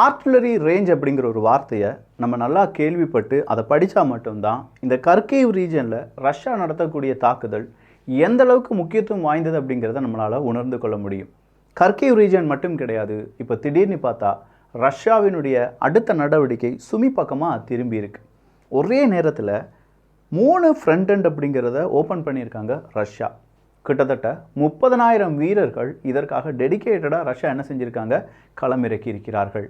Artillery range அப்படிங்கிற ஒரு வார்த்தையை நம்ம நல்லா கேள்விப்பட்டு அதை படித்தா மட்டும்தான் இந்த கர்கீவ் ரீஜனில் ரஷ்யா நடத்தக்கூடிய தாக்குதல் எந்த அளவுக்கு முக்கியத்துவம் வாய்ந்தது அப்படிங்கிறத நம்மளால் உணர்ந்து கொள்ள முடியும். கர்கீவ் ரீஜன் மட்டும் கிடையாது, இப்போ திடீர்னு பார்த்தா ரஷ்யாவினுடைய அடுத்த நடவடிக்கை சுமி பக்கமாக திரும்பி இருக்கு. ஒரே நேரத்தில் 3 ஃப்ரண்ட் எண்ட் அப்படிங்கிறத ஓப்பன் பண்ணியிருக்காங்க ரஷ்யா. கிட்டத்தட்ட 30,000 வீரர்கள் இதற்காக டெடிகேட்டடாக ரஷ்யா என்ன செஞ்சுருக்காங்க, களமிறக்கி இருக்கிறார்கள்.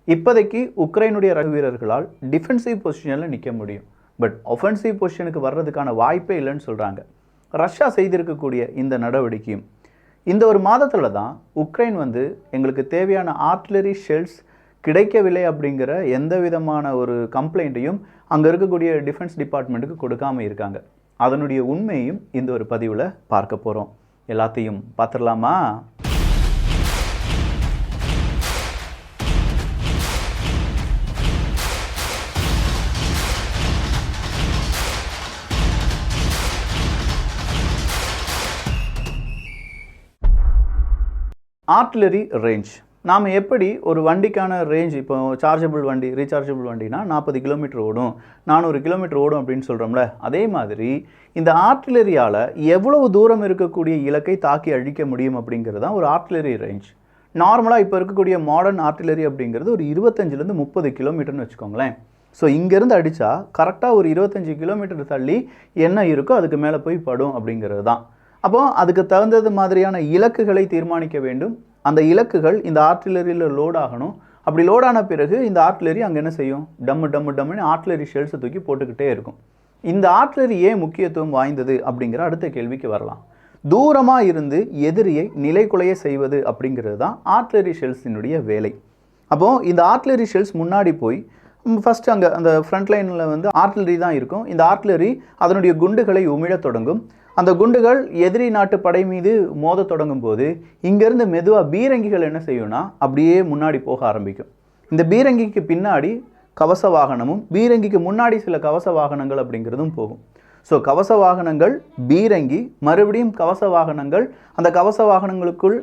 இப்போதைக்கு உக்ரைனுடைய வீரர்களால் டிஃபென்சிவ் பொசிஷனில் நிற்க முடியும், பட் ஒஃபென்சிவ் பொசிஷனுக்கு வர்றதுக்கான வாய்ப்பே இல்லைன்னு சொல்கிறாங்க. ரஷ்யா செய்திருக்கக்கூடிய இந்த நடவடிக்கையும் இந்த ஒரு மாதத்தில் தான் உக்ரைன் எங்களுக்கு தேவையான ஆர்ட்டிலரி ஷெல்ஸ் கிடைக்கவில்லை அப்படிங்கிற எந்த விதமான ஒரு கம்ப்ளைண்ட்டையும் அங்கே இருக்கக்கூடிய டிஃபென்ஸ் டிபார்ட்மெண்ட்டுக்கு கொடுக்காமல் இருக்காங்க. அதனுடைய உண்மையும் இந்த ஒரு பதிவில் பார்க்க போகிறோம். எல்லாத்தையும் பார்த்துடலாமா? ஆர்ட்டிலரி ரேஞ்ச் நாம் எப்படி ஒரு வண்டிக்கான ரேஞ்ச், இப்போ சார்ஜபிள் வண்டி, ரீசார்ஜபிள் வண்டினா 40 கிலோமீட்டர் ஓடும், 400 கிலோமீட்டர் ஓடும் அப்படின்னு சொல்கிறோம்ல, அதே மாதிரி இந்த ஆர்ட்டிலரியால் எவ்வளவு தூரம் இருக்கக்கூடிய இலக்கை தாக்கி அழிக்க முடியும் அப்படிங்கிறது தான் ஒரு ஆர்ட்டிலரி ரேஞ்ச். நார்மலாக இப்போ இருக்கக்கூடிய மாடர்ன் ஆர்ட்டிலரி அப்படிங்கிறது ஒரு 25லேருந்து 30 கிலோமீட்டர்னு வச்சுக்கோங்களேன். ஸோ இங்கேருந்து அடித்தா கரெக்டாக ஒரு 25 கிலோமீட்டர் தள்ளி என்ன இருக்கோ அதுக்கு மேலே போய் படும் அப்படிங்கிறது தான். அப்போது அதுக்கு தகுந்தது மாதிரியான இலக்குகளை தீர்மானிக்க வேண்டும். அந்த இலக்குகள் இந்த ஆர்ட்டிலரியில் லோட் ஆகணும். அப்படி லோடான பிறகு இந்த ஆர்ட்டிலரி அங்கே என்ன செய்யும், டம்முன்னு ஆர்ட்டிலரி ஷெல்ஸை தூக்கி போட்டுக்கிட்டே இருக்கும். இந்த ஆர்ட்டிலரி ஏன் முக்கியத்துவம் வாய்ந்தது அப்படிங்கிற அடுத்த கேள்விக்கு வரலாம். தூரமாக இருந்து எதிரியை நிலைக்குலைய செய்வது அப்படிங்கிறது தான் ஆர்ட்டிலரி ஷெல்ஸினுடைய வேலை. அப்போது இந்த ஆர்ட்டிலரி ஷெல்ஸ் முன்னாடி போய் ஃபஸ்ட்டு அங்கே அந்த ஃப்ரண்ட் லைனில் ஆர்ட்டிலரி தான் இருக்கும். இந்த ஆர்ட்டிலரி அதனுடைய குண்டுகளை உமிழத் தொடங்கும். அந்த குண்டுகள் எதிரி நாட்டு படை மீது மோத தொடங்கும் போது இங்கேருந்து மெதுவாக பீரங்கிகள் என்ன செய்யும்னா அப்படியே முன்னாடி போக ஆரம்பிக்கும். இந்த பீரங்கிக்கு பின்னாடி கவச வாகனமும், பீரங்கிக்கு முன்னாடி சில கவச வாகனங்கள் அப்படிங்கிறதும் போகும். ஸோ கவச வாகனங்கள், பீரங்கி, மறுபடியும் கவச வாகனங்கள், அந்த கவச வாகனங்களுக்குள்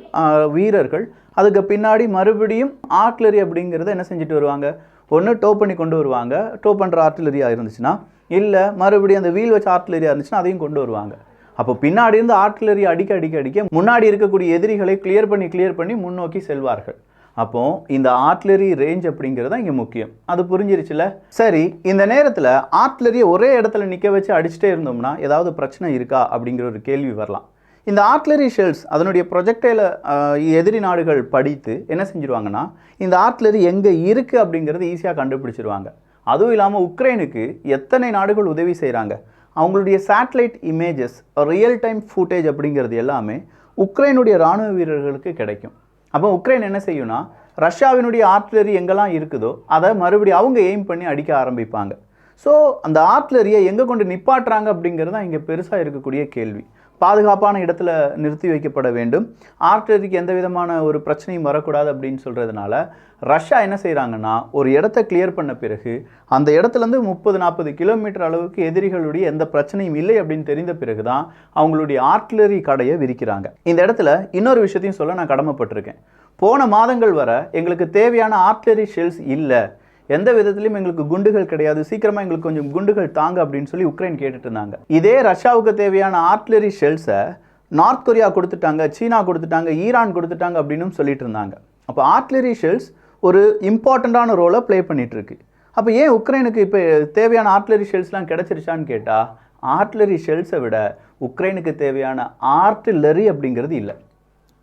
வீரர்கள், அதுக்கு பின்னாடி மறுபடியும் ஆர்ட்டிலரி அப்படிங்கிறத என்ன செஞ்சுட்டு வருவாங்க, ஒன்று டோ பண்ணி கொண்டு வருவாங்க. டோ பண்ணுற ஆர்ட்டிலரியாக இருந்துச்சுன்னா, இல்லை மறுபடியும் அந்த வீல் வச்ச ஆர்ட்டிலரியாக இருந்துச்சுன்னா அதையும் கொண்டு வருவாங்க. அப்போ பின்னாடி இருந்து ஆர்ட்டிலரி அடிக்க முன்னாடி இருக்கக்கூடிய எதிரிகளை கிளியர் பண்ணி முன்னோக்கி செல்வார்கள். அப்போ இந்த ஆர்ட்டிலரி ரேஞ்ச் அப்படிங்கிறது இங்கே முக்கியம். அது புரிஞ்சிருச்சுல? சரி, இந்த நேரத்தில் ஆர்ட்டிலரியை ஒரே இடத்துல நிற்க வச்சு அடிச்சுட்டே இருந்தோம்னா ஏதாவது பிரச்சனை இருக்கா அப்படிங்கிற ஒரு கேள்வி வரலாம். இந்த ஆர்ட்டிலரி ஷெல்ஸ் அதனுடைய ப்ரொஜெக்டைல எதிரி நாடுகள் படித்து என்ன செஞ்சுருவாங்கன்னா, இந்த ஆர்ட்டிலரி எங்கே இருக்குது அப்படிங்கிறது ஈஸியாக கண்டுபிடிச்சிருவாங்க. அதுவும் இல்லாமல் உக்ரைனுக்கு எத்தனை நாடுகள் உதவி செய்கிறாங்க, அவங்களுடைய satellite images, real time footage அப்படிங்கிறது எல்லாமே உக்ரைனுடைய இராணுவ வீரர்களுக்கு கிடைக்கும். அப்போ உக்ரைன் என்ன செய்யும்னா, ரஷ்யாவினுடைய ஆர்ட்டிலரி எங்கெல்லாம் இருக்குதோ அதை மறுபடியும் அவங்க எய்ம் பண்ணி அடிக்க ஆரம்பிப்பாங்க. ஸோ அந்த ஆர்ட்டிலரியை எங்கே கொண்டு நிப்பாட்டுறாங்க அப்படிங்கிறது தான் இங்கே பெருசாக இருக்கக்கூடிய கேள்வி. பாதுகாப்பான இடத்துல நிறுத்தி வைக்கப்பட வேண்டும், ஆர்ட்டிலரிக்கு எந்த விதமான ஒரு பிரச்சனையும் வரக்கூடாது அப்படின்னு சொல்கிறதுனால ரஷ்யா என்ன செய்கிறாங்கன்னா, ஒரு இடத்த கிளியர் பண்ண பிறகு அந்த இடத்துலேருந்து 30-40 கிலோமீட்டர் அளவுக்கு எதிரிகளுடைய எந்த பிரச்சனையும் இல்லை அப்படின்னு தெரிந்த பிறகு தான் அவங்களுடைய ஆர்ட்டிலரி கடையை விரிக்கிறாங்க. இந்த இடத்துல இன்னொரு விஷயத்தையும் சொல்ல நான் கடமைப்பட்டிருக்கேன். போன மாதங்கள் வர எங்களுக்கு தேவையான ஆர்ட்டிலரி ஷெல்ஸ் இல்லை, எந்த விதத்திலையும் எங்களுக்கு குண்டுகள் கிடையாது, சீக்கிரமாக எங்களுக்கு கொஞ்சம் குண்டுகள் தாங்க அப்படின்னு சொல்லி உக்ரைன் கேட்டுட்டு இருந்தாங்க. இதே ரஷ்யாவுக்கு தேவையான ஆர்ட்டிலரி ஷெல்ஸை நார்த் கொரியா கொடுத்துட்டாங்க, சீனா கொடுத்துட்டாங்க, ஈரான் கொடுத்துட்டாங்க அப்படின்னு சொல்லிட்டு இருந்தாங்க. அப்போ ஆர்ட்டிலரி ஷெல்ஸ் ஒரு இம்பார்ட்டண்ட்டான ரோலை ப்ளே பண்ணிட்டு இருக்கு. அப்போ ஏன் உக்ரைனுக்கு இப்போ தேவையான ஆர்ட்டிலரி ஷெல்ஸ்லாம் கிடைச்சிருச்சான்னு கேட்டால், ஆர்ட்டிலரி ஷெல்ஸை விட உக்ரைனுக்கு தேவையான ஆர்ட்டிலரி அப்படிங்கிறது இல்லை.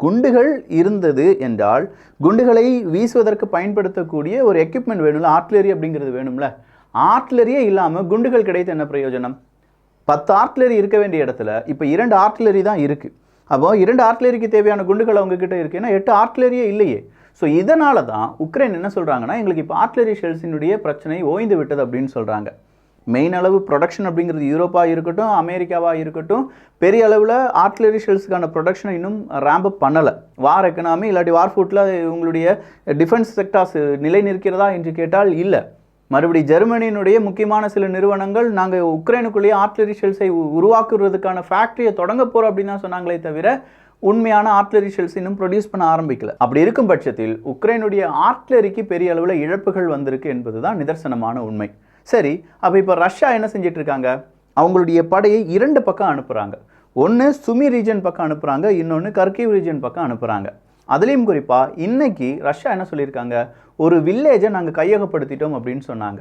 குண்டுகள் இருந்தது என்றால் குண்டுகளை வீசுவதற்கு பயன்படுத்தக்கூடிய ஒரு எக்யூப்மெண்ட் வேணும்ல, ஆர்ட்டிலரி அப்படிங்கிறது வேணும்ல. ஆர்ட்டிலரியே இல்லாமல் குண்டுகள் கிடைத்த என்ன பிரயோஜனம்? 10 ஆர்ட்டிலரி இருக்க வேண்டிய இடத்துல இப்போ 2 ஆர்ட்டிலரி தான் இருக்குது. அப்போ 2 ஆர்ட்டிலரிக்கு தேவையான குண்டுகள் அவங்கக்கிட்ட இருக்குன்னா 8 ஆர்ட்டிலரியே இல்லையே. ஸோ இதனால தான் உக்ரைன் என்ன சொல்கிறாங்கன்னா, எங்களுக்கு இப்போ ஆர்ட்டிலரி ஷெல்ஸினுடைய பிரச்சனை ஓய்ந்து விட்டது அப்படின்னு சொல்கிறாங்க. மெயின் அளவு ப்ரொடக்ஷன் அப்படிங்கிறது யூரோப்பாக இருக்கட்டும், அமெரிக்காவாக இருக்கட்டும், பெரிய அளவில் ஆர்ட்டிலரி ஷெல்ஸுக்கான ப்ரொடக்ஷனை இன்னும் ரேம்ப் அப் பண்ணலை. வார் எக்கனாமி இல்லாட்டி வார் ஃபுட்டில் உங்களுடைய டிஃபென்ஸ் செக்டார்ஸ் நிலை நிற்கிறதா என்று கேட்டால் இல்லை. மறுபடி ஜெர்மனியினுடைய முக்கியமான சில நிறுவனங்கள் நாங்கள் உக்ரைனுக்குள்ளேயே ஆர்ட்டிலரி ஷெல்ஸை உருவாக்குறதுக்கான ஃபேக்ட்ரியை தொடங்க போகிறோம் அப்படின்னு தான் சொன்னாங்களே தவிர, உண்மையான ஆர்ட்லரி ஷெல்ஸ் இன்னும் ப்ரொடியூஸ் பண்ண ஆரம்பிக்கல. அப்படி இருக்கும் பட்சத்தில் உக்ரைனுடைய ஆர்ட்லரிக்கு பெரிய அளவில் இழப்புகள் வந்திருக்கு என்பதுதான் நிதர்சனமான உண்மை. சரி, அப்போ இப்போ ரஷ்யா என்ன செஞ்சிட்டு இருக்காங்க? அவங்களுடைய படையை 2 பக்கம் அனுப்புகிறாங்க. ஒன்று சுமி ரீஜன் பக்கம் அனுப்புகிறாங்க, இன்னொன்று கர்கிவ் ரீஜன் பக்கம் அனுப்புகிறாங்க. அதுலேயும் குறிப்பாக இன்னைக்கு ரஷ்யா என்ன சொல்லியிருக்காங்க, ஒரு வில்லேஜை நாங்கள் கையகப்படுத்திட்டோம் அப்படின்னு சொன்னாங்க.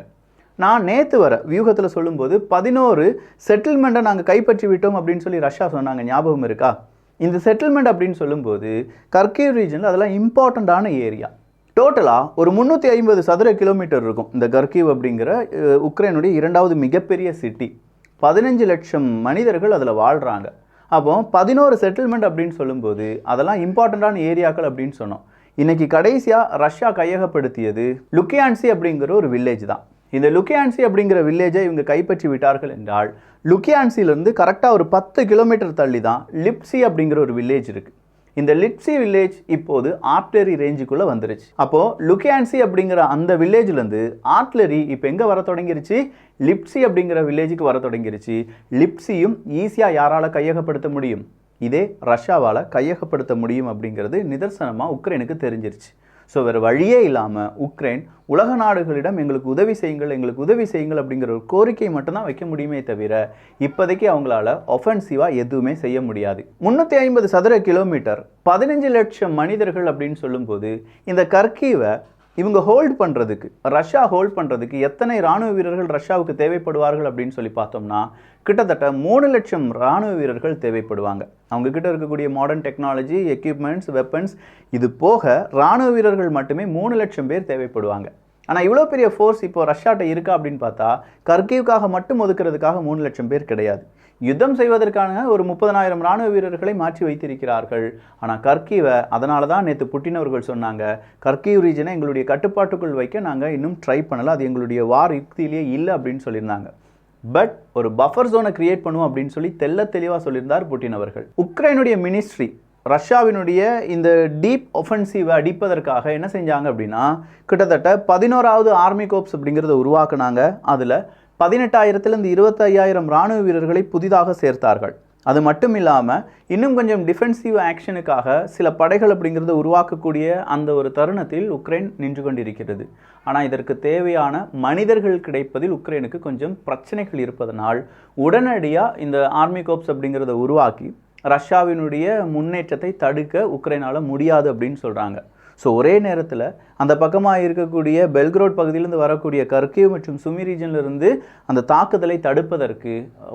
நான் நேற்று வர வியூகத்தில் சொல்லும்போது 11 செட்டில்மெண்ட்டை நாங்கள் கைப்பற்றி விட்டோம் அப்படின்னு சொல்லி ரஷ்யா சொன்னாங்க, ஞாபகம் இருக்கா? இந்த செட்டில்மெண்ட் அப்படின்னு சொல்லும்போது கர்கிவ் ரீஜனில் அதெல்லாம் இம்பார்ட்டண்ட்டான ஏரியா. டோட்டலாக ஒரு 350 சதுர கிலோமீட்டர் இருக்கும் இந்த கர்கிவ் அப்படிங்கிற உக்ரைனுடைய 2வது மிகப்பெரிய சிட்டி. 15 லட்சம் மனிதர்கள் அதில் வாழ்கிறாங்க. அப்போ 11 செட்டில்மெண்ட் அப்படின்னு சொல்லும்போது அதெல்லாம் இம்பார்ட்டண்ட்டான ஏரியாக்கள் அப்படின்னு சொன்னோம். இன்றைக்கி கடைசியாக ரஷ்யா கையகப்படுத்தியது லுக்கியான்சி அப்படிங்கிற ஒரு வில்லேஜ் தான். இந்த லுக்கியான்சி அப்படிங்கிற வில்லேஜை இவங்க கைப்பற்றி விட்டார்கள் என்றால் லுக்கியான்சியிலேருந்து கரெக்டாக ஒரு 10 கிலோமீட்டர் தள்ளி தான் லிப்சி அப்படிங்கிற ஒரு வில்லேஜ் இருக்குது. இந்த லிப்சி வில்லேஜ் இப்போது ஆர்ட்லரி ரேஞ்சுக்குள்ளே வந்துருச்சு. அப்போது லுக்கியான்சி அப்படிங்கிற அந்த வில்லேஜ்லேருந்து ஆர்ட்லரி இப்போ எங்கே வர தொடங்கிருச்சு? லிப்சி அப்படிங்கிற வில்லேஜுக்கு வர தொடங்கிருச்சு. லிப்சியும் ஈஸியாக யாரால் கையகப்படுத்த முடியும்? இதே ரஷ்யாவால் கையகப்படுத்த முடியும் அப்படிங்கிறது நிதர்சனமாக உக்ரைனுக்கு தெரிஞ்சிருச்சு. ஸோ வேறு வழியே இல்லாமல் உக்ரைன் உலக நாடுகளிடம் எங்களுக்கு உதவி செய்யுங்கள் அப்படிங்கிற ஒரு கோரிக்கை மட்டும்தான் வைக்க முடியுமே தவிர இப்போதைக்கு அவங்களால ஒஃபென்சிவாக எதுவுமே செய்ய முடியாது. 350 சதுர கிலோமீட்டர், 15 லட்சம் மனிதர்கள் அப்படின்னு சொல்லும்போது இந்த கர்கீவை இவங்க ஹோல்ட் பண்ணுறதுக்கு, ரஷ்யா ஹோல்ட் பண்ணுறதுக்கு எத்தனை இராணுவ வீரர்கள் ரஷ்யாவுக்கு தேவைப்படுவார்கள் அப்படின்னு சொல்லி பார்த்தோம்னா கிட்டத்தட்ட 3 லட்சம் இராணுவ வீரர்கள் தேவைப்படுவாங்க. அவங்கக்கிட்ட இருக்கக்கூடிய மாடர்ன் டெக்னாலஜி, எக்யூப்மெண்ட்ஸ், வெப்பன்ஸ், இது போக இராணுவ வீரர்கள் மட்டுமே 3 லட்சம் பேர் தேவைப்படுவாங்க. ஆனால் இவ்வளோ பெரிய ஃபோர்ஸ் இப்போ ரஷ்யாட்ட இருக்கா அப்படின்னு பார்த்தா கர்கீவுக்காக மட்டும் ஒதுக்கிறதுக்காக 3 லட்சம் பேர் கிடையாது. யுத்தம் செய்வதற்கான ஒரு 30,000 இராணுவ வீரர்களை மாற்றி வைத்திருக்கிறார்கள். ஆனால் கர்கீவை, அதனால தான் நேற்று புட்டின் அவர்கள் சொன்னாங்க, கர்கீவ் ரீஜனை எங்களுடைய கட்டுப்பாட்டுக்குள் வைக்க நாங்கள் இன்னும் ட்ரை பண்ணலை, அது எங்களுடைய வார் யுக்தியிலேயே இல்லை அப்படின்னு சொல்லியிருந்தாங்க. பட் ஒரு பஃபர் ஜோனை கிரியேட் பண்ணுவோம் அப்படின்னு சொல்லி தெளிவாக சொல்லியிருந்தார் புட்டின் அவர்கள். உக்ரைனுடைய மினிஸ்ட்ரி ரஷ்யாவினுடைய இந்த டீப் ஒஃபென்சிவை அடிப்பதற்காக என்ன செஞ்சாங்க அப்படின்னா கிட்டத்தட்ட 11வது ஆர்மி கோப்ஸ் அப்படிங்கிறத உருவாக்குனாங்க. அதில் 18,000 25,000 இராணுவ வீரர்களை புதிதாக சேர்த்தார்கள். அது மட்டும் இல்லாமல் இன்னும் கொஞ்சம் டிஃபென்சிவ் ஆக்ஷனுக்காக சில படைகள் அப்படிங்கிறத உருவாக்கக்கூடிய அந்த ஒரு தருணத்தில் உக்ரைன் நின்று கொண்டிருக்கிறது. ஆனால் இதற்கு தேவையான மனிதர்கள் கிடைப்பதில் உக்ரைனுக்கு கொஞ்சம் பிரச்சனைகள் இருப்பதனால் உடனடியாக இந்த ஆர்மி கோப்ஸ் அப்படிங்கிறத உருவாக்கி ரஷ்யாவினுடைய முன்னேற்றத்தை தடுக்க உக்ரைனால் முடியாது அப்படின்னு சொல்கிறாங்க. ஸோ ஒரே நேரத்தில் அந்த பக்கமாக இருக்கக்கூடிய பெல்க்ரோட் பகுதியிலேருந்து வரக்கூடிய கர்கிவ் மற்றும் சுமி ரீஜன்லேருந்து அந்த தாக்குதலை தடுப்பதற்கு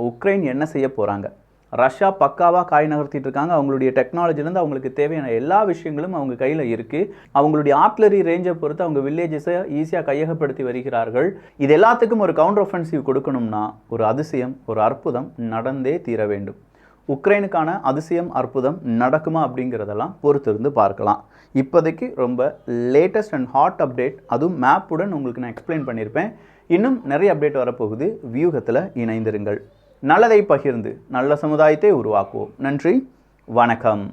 உக்ரைன் என்ன செய்ய போகிறாங்க? ரஷ்யா பக்காவாக காய் நகர்த்திட்டு இருக்காங்க. அவங்களுடைய டெக்னாலஜிலேருந்து அவங்களுக்கு தேவையான எல்லா விஷயங்களும் அவங்க கையில் இருக்குது. அவங்களுடைய ஆர்ட்லரி ரேஞ்சை பொறுத்து அவங்க வில்லேஜஸை ஈஸியாக கையகப்படுத்தி வருகிறார்கள். இது எல்லாத்துக்கும் ஒரு கவுண்டர் ஒஃபென்சிவ் கொடுக்கணும்னா ஒரு அதிசயம், ஒரு அற்புதம் நடந்தே தீர வேண்டும். உக்ரைனுக்கான அதிசயம், அற்புதம் நடக்குமா அப்படிங்கிறதெல்லாம் பொறுத்திருந்து பார்க்கலாம். இப்போதைக்கு ரொம்ப லேட்டஸ்ட் அண்ட் ஹாட் அப்டேட், அதுவும் மேப்புடன் உங்களுக்கு நான் எக்ஸ்பிளைன் பண்ணியிருப்பேன். இன்னும் நிறைய அப்டேட் வரப்போகுது. வியூகத்தில் இணைந்திருங்கள். நல்லதை பகிர்ந்து நல்ல சமுதாயத்தை உருவாக்குவோம். நன்றி, வணக்கம்.